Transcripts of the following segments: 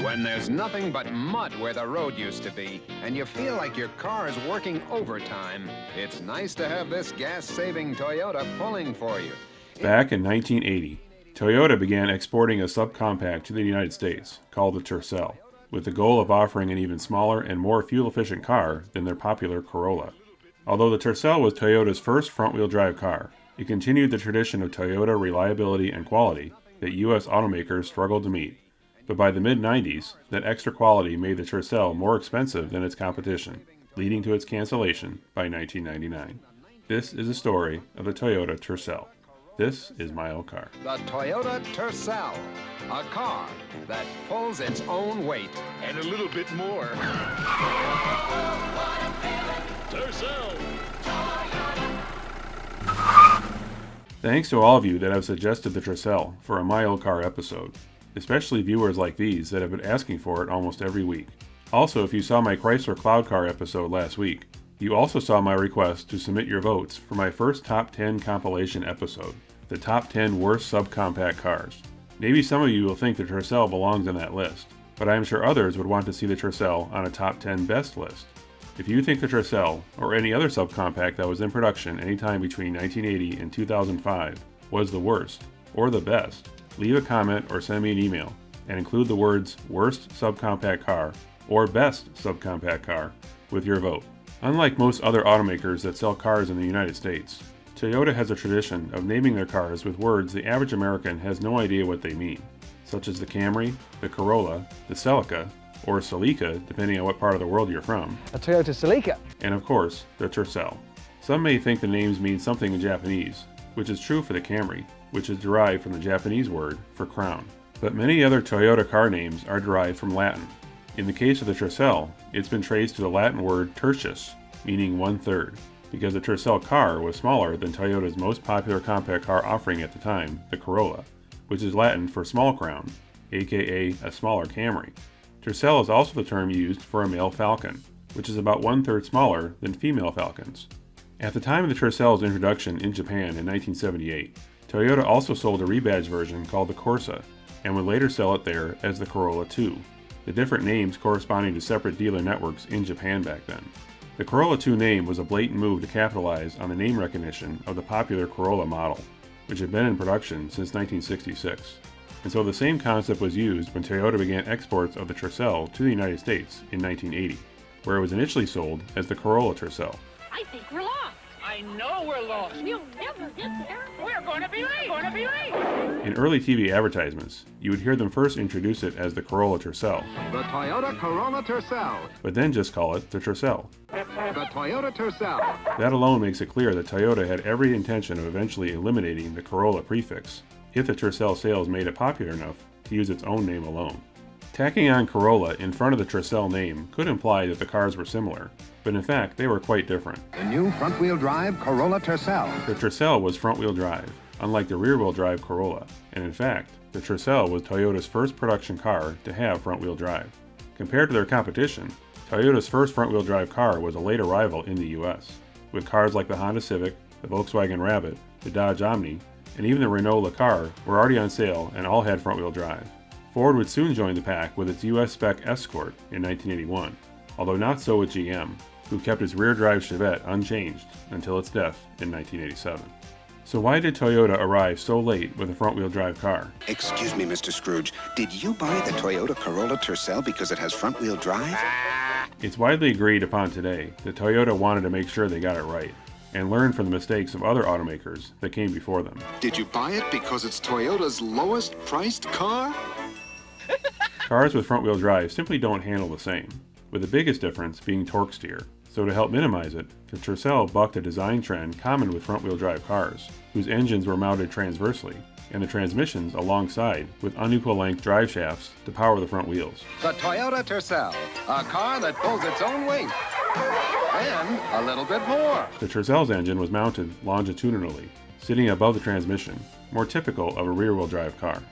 When there's nothing but mud where the road used to be, and you feel like your car is working overtime, it's nice to have this gas-saving Toyota pulling for you. Back in 1980, Toyota began exporting a subcompact to the United States called the Tercel, with the goal of offering an even smaller and more fuel-efficient car than their popular Corolla. Although the Tercel was Toyota's first front-wheel drive car, it continued the tradition of Toyota reliability and quality that U.S. automakers struggled to meet. But by the mid-90s, that extra quality made the Tercel more expensive than its competition, leading to its cancellation by 1999. This is the story of the Toyota Tercel. This is my old car. The Toyota Tercel, a car that pulls its own weight. And a little bit more. Tercel! Thanks to all of you that have suggested the Tercel for a My Old Car episode, especially viewers like these that have been asking for it almost every week. Also, if you saw my Chrysler Cloud Car episode last week, you also saw my request to submit your votes for my first Top 10 compilation episode, the Top 10 Worst Subcompact Cars. Maybe some of you will think the Tercel belongs on that list, but I am sure others would want to see the Tercel on a Top 10 Best list. If you think the Tercel, or any other subcompact that was in production anytime between 1980 and 2005, was the worst, or the best, leave a comment or send me an email, and include the words Worst Subcompact Car, or Best Subcompact Car, with your vote. Unlike most other automakers that sell cars in the United States, Toyota has a tradition of naming their cars with words the average American has no idea what they mean, such as the Camry, the Corolla, the Celica, or Celica, depending on what part of the world you're from, A Toyota Celica. and of course, the Tercel. Some may think the names mean something in Japanese, which is true for the Camry, which is derived from the Japanese word for crown. But many other Toyota car names are derived from Latin. In the case of the Tercel, it's been traced to the Latin word tertius, meaning 1/3, because the Tercel car was smaller than Toyota's most popular compact car offering at the time, the Corolla, which is Latin for small crown, aka a smaller Camry. Tercel is also the term used for a male falcon, which is about 1/3 smaller than female falcons. At the time of the Tercel's introduction in Japan in 1978, Toyota also sold a rebadged version called the Corsa, and would later sell it there as the Corolla 2, the different names corresponding to separate dealer networks in Japan back then. The Corolla 2 name was a blatant move to capitalize on the name recognition of the popular Corolla model, which had been in production since 1966. And so the same concept was used when Toyota began exports of the Tercel to the United States in 1980, where it was initially sold as the Corolla Tercel. I think we're lost. I know we're lost. We'll never get there. We're going to be late. In early TV advertisements, you would hear them first introduce it as the Corolla Tercel, The Toyota Corolla Tercel. but then just call it the Tercel. The Toyota Tercel. That alone makes it clear that Toyota had every intention of eventually eliminating the Corolla prefix, if the Tercel sales made it popular enough to use its own name alone. Tacking on Corolla in front of the Tercel name could imply that the cars were similar, but in fact they were quite different. The new front-wheel drive Corolla Tercel. The Tercel was front-wheel drive, unlike the rear-wheel drive Corolla, and in fact, the Tercel was Toyota's first production car to have front-wheel drive. Compared to their competition, Toyota's first front-wheel drive car was a late arrival in the US, with cars like the Honda Civic, the Volkswagen Rabbit, the Dodge Omni, and even the Renault Le-Car were already on sale and all had front-wheel drive. Ford would soon join the pack with its US spec Escort in 1981, although not so with GM, who kept its rear-drive Chevette unchanged until its death in 1987. So why did Toyota arrive so late with a front-wheel drive car? Excuse me, Mr. Scrooge. Did you buy the Toyota Corolla Tercel because it has front-wheel drive? It's widely agreed upon today that Toyota wanted to make sure they got it right, and learn from the mistakes of other automakers that came before them. Did you buy it because it's Toyota's lowest priced car? Cars with front-wheel drive simply don't handle the same, with the biggest difference being torque steer. So to help minimize it, the Tercel bucked a design trend common with front-wheel drive cars, whose engines were mounted transversely, and the transmissions alongside with unequal length drive shafts to power the front wheels. The Toyota Tercel, a car that pulls its own weight. And a little bit more. The Tercel's engine was mounted longitudinally, sitting above the transmission, more typical of a rear-wheel drive car.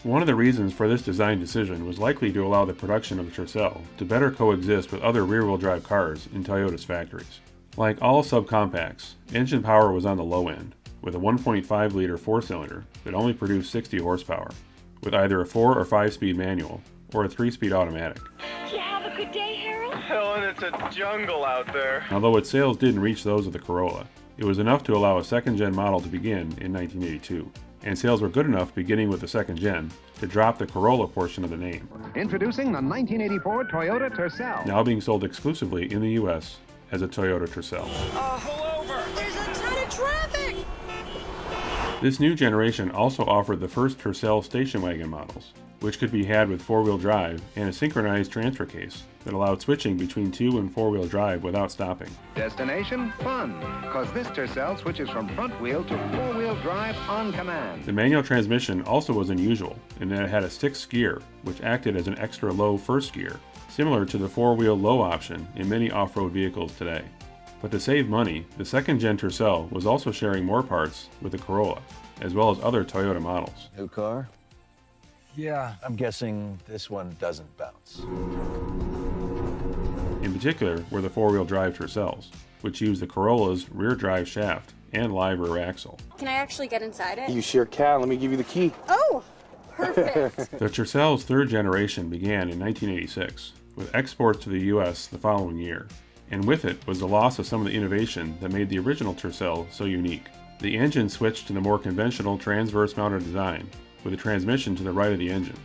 One of the reasons for this design decision was likely to allow the production of the Tercel to better coexist with other rear-wheel drive cars in Toyota's factories. Like all subcompacts, engine power was on the low end, with a 1.5-liter four-cylinder that only produced 60 horsepower, with either a 4 or 5-speed manual, or a 3-speed automatic. Did you have a good day, Harold? Helen, it's a jungle out there. Although its sales didn't reach those of the Corolla, it was enough to allow a second-gen model to begin in 1982, and sales were good enough beginning with the second gen to drop the Corolla portion of the name. Introducing the 1984 Toyota Tercel. Now being sold exclusively in the US as a Toyota Tercel. Pull over! There's a ton of traffic! This new generation also offered the first Tercel station wagon models, which could be had with 4-wheel drive and a synchronized transfer case that allowed switching between 2- and 4-wheel drive without stopping. Destination fun, because this Tercel switches from front wheel to 4-wheel drive on command. The manual transmission also was unusual in that it had a 6th gear, which acted as an extra low first gear, similar to the 4-wheel low option in many off-road vehicles today. But to save money, the second-gen Tercel was also sharing more parts with the Corolla, as well as other Toyota models. New car? Yeah, I'm guessing this one doesn't bounce. In particular were the 4-wheel drive Tercels, which used the Corolla's rear drive shaft and live rear axle. Can I actually get inside it? You sure can. Let me give you the key. Oh, perfect. The Tercel's third generation began in 1986, with exports to the US the following year, and with it was the loss of some of the innovation that made the original Tercel so unique. The engine switched to the more conventional transverse mounted design, with a transmission to the right of the engine.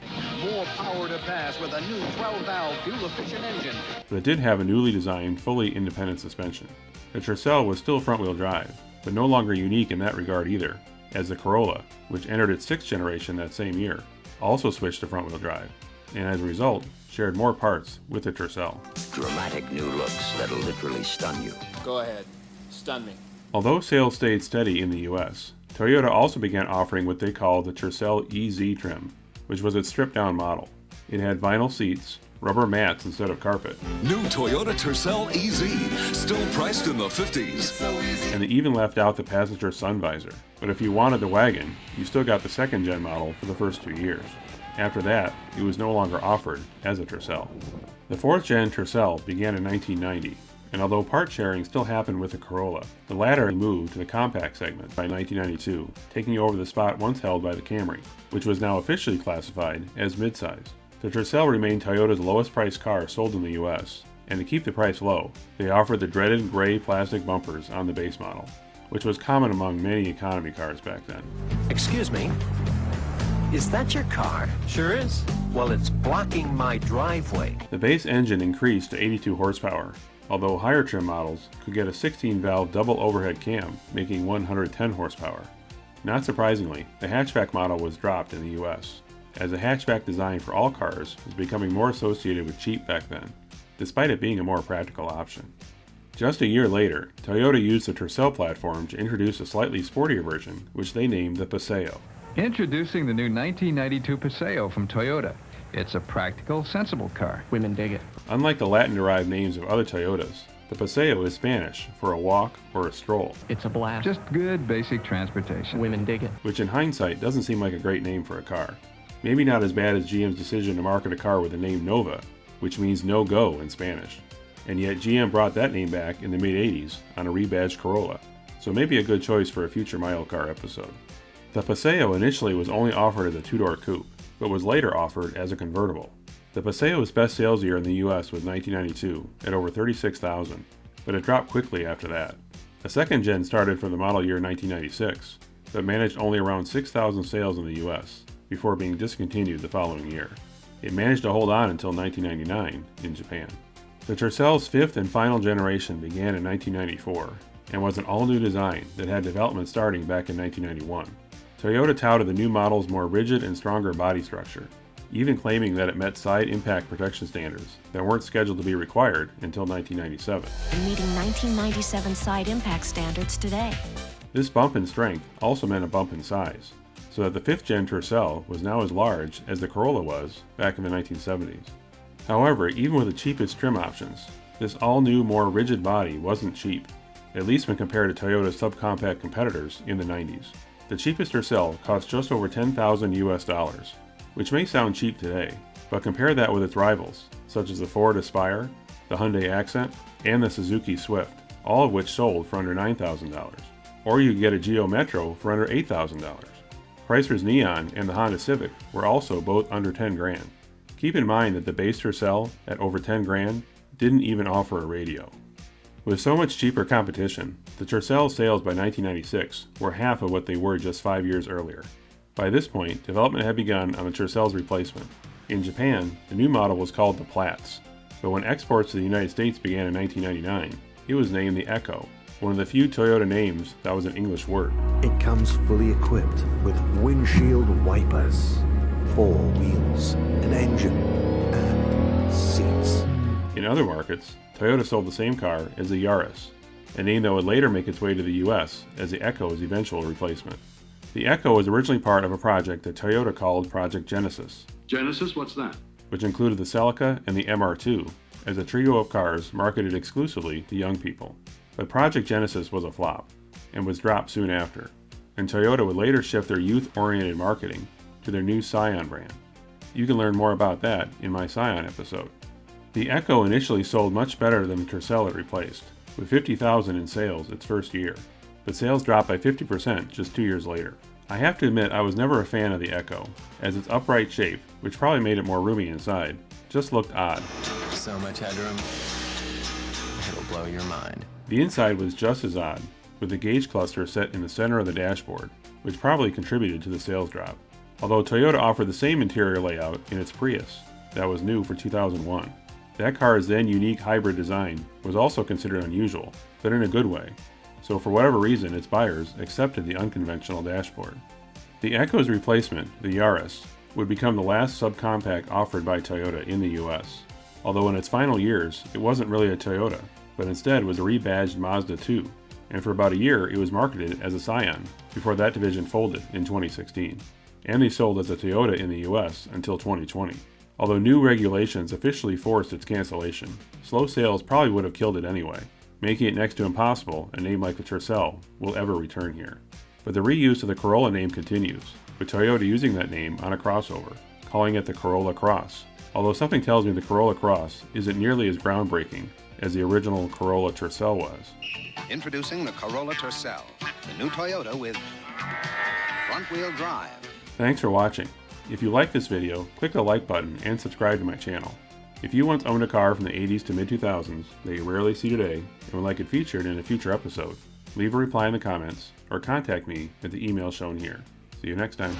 More power to pass with a new 12-valve fuel-efficient engine. But it did have a newly designed, fully independent suspension. The Tercel was still front-wheel drive, but no longer unique in that regard either, as the Corolla, which entered its 6th generation that same year, also switched to front-wheel drive, and as a result, shared more parts with the Tercel. Dramatic new looks that'll literally stun you. Go ahead. Stun me. Although sales stayed steady in the US, Toyota also began offering what they called the Tercel EZ trim, which was its stripped-down model. It had vinyl seats, rubber mats instead of carpet, New Toyota Tercel EZ, still priced in the 50s. and they even left out the passenger sun visor. But if you wanted the wagon, you still got the second-gen model for the first 2 years. After that, it was no longer offered as a Tercel. The 4th-gen Tercel began in 1990, and although part sharing still happened with the Corolla, the latter moved to the compact segment by 1992, taking over the spot once held by the Camry, which was now officially classified as midsize. The Tercel remained Toyota's lowest priced car sold in the US, and to keep the price low, they offered the dreaded gray plastic bumpers on the base model, which was common among many economy cars back then. Excuse me, is that your car? Sure is. Well, it's blocking my driveway. The base engine increased to 82 horsepower, although higher trim models could get a 16-valve double overhead cam, making 110 horsepower. Not surprisingly, the hatchback model was dropped in the US, as the hatchback design for all cars was becoming more associated with cheap back then, despite it being a more practical option. Just a year later, Toyota used the Tercel platform to introduce a slightly sportier version, which they named the Paseo. Introducing the new 1992 Paseo from Toyota. It's a practical, sensible car. Women dig it. Unlike the Latin-derived names of other Toyotas, the Paseo is Spanish for a walk or a stroll. It's a blast. Just good basic transportation. Women dig it. Which in hindsight doesn't seem like a great name for a car. Maybe not as bad as GM's decision to market a car with the name Nova, which means no-go in Spanish. And yet GM brought that name back in the mid-80s on a rebadged Corolla, so maybe a good choice for a future Mile Car episode. The Paseo initially was only offered as a 2-door coupe, but was later offered as a convertible. The Paseo's best sales year in the US was 1992 at over 36,000, but it dropped quickly after that. A second gen started from the model year 1996, but managed only around 6,000 sales in the US before being discontinued the following year. It managed to hold on until 1999 in Japan. The Tercel's 5th and final generation began in 1994 and was an all-new design that had development starting back in 1991. Toyota touted the new model's more rigid and stronger body structure, even claiming that it met side impact protection standards that weren't scheduled to be required until 1997. Meeting 1997 side impact standards today. This bump in strength also meant a bump in size, so that the 5th gen Tercel was now as large as the Corolla was back in the 1970s. However, even with the cheapest trim options, this all-new, more rigid body wasn't cheap, at least when compared to Toyota's subcompact competitors in the 90s. The cheapest Tercel cost just over $10,000 US, which may sound cheap today, but compare that with its rivals, such as the Ford Aspire, the Hyundai Accent, and the Suzuki Swift, all of which sold for under $9,000. Or you could get a Geo Metro for under $8,000. Chrysler's Neon and the Honda Civic were also both under $10,000. Keep in mind that the base Tercel, at over 10 grand, didn't even offer a radio. With so much cheaper competition, the Tercel's sales by 1996 were half of what they were just 5 years earlier. By this point, development had begun on the Tercel's replacement. In Japan, the new model was called the Platz, but when exports to the United States began in 1999, it was named the Echo, one of the few Toyota names that was an English word. It comes fully equipped with windshield wipers, 4 wheels, an engine, and seats. In other markets, Toyota sold the same car as the Yaris, a name that would later make its way to the US as the Echo's eventual replacement. The Echo was originally part of a project that Toyota called Project Genesis. Genesis, what's that? Which included the Celica and the MR2 as a trio of cars marketed exclusively to young people. But Project Genesis was a flop and was dropped soon after, and Toyota would later shift their youth-oriented marketing to their new Scion brand. You can learn more about that in my Scion episode. The Echo initially sold much better than the Tercel it replaced, with 50,000 in sales its first year, but sales dropped by 50% just 2 years later. I have to admit I was never a fan of the Echo, as its upright shape, which probably made it more roomy inside, just looked odd. So much headroom, it'll blow your mind. The inside was just as odd, with the gauge cluster set in the center of the dashboard, which probably contributed to the sales drop. Although Toyota offered the same interior layout in its Prius, that was new for 2001. That car's then unique hybrid design was also considered unusual, but in a good way, so for whatever reason its buyers accepted the unconventional dashboard. The Echo's replacement, the Yaris, would become the last subcompact offered by Toyota in the US, although in its final years it wasn't really a Toyota, but instead was a rebadged Mazda 2, and for about a year it was marketed as a Scion, before that division folded in 2016. And they sold as a Toyota in the US until 2020. Although new regulations officially forced its cancellation, slow sales probably would have killed it anyway, making it next to impossible a name like the Tercel will ever return here. But the reuse of the Corolla name continues, with Toyota using that name on a crossover, calling it the Corolla Cross, although something tells me the Corolla Cross isn't nearly as groundbreaking as the original Corolla Tercel was. Introducing the Corolla Tercel, the new Toyota with front-wheel drive. Thanks for watching. If you like this video, click the like button and subscribe to my channel. If you once owned a car from the 80s to mid-2000s that you rarely see today and would like it featured in a future episode, leave a reply in the comments or contact me at the email shown here. See you next time.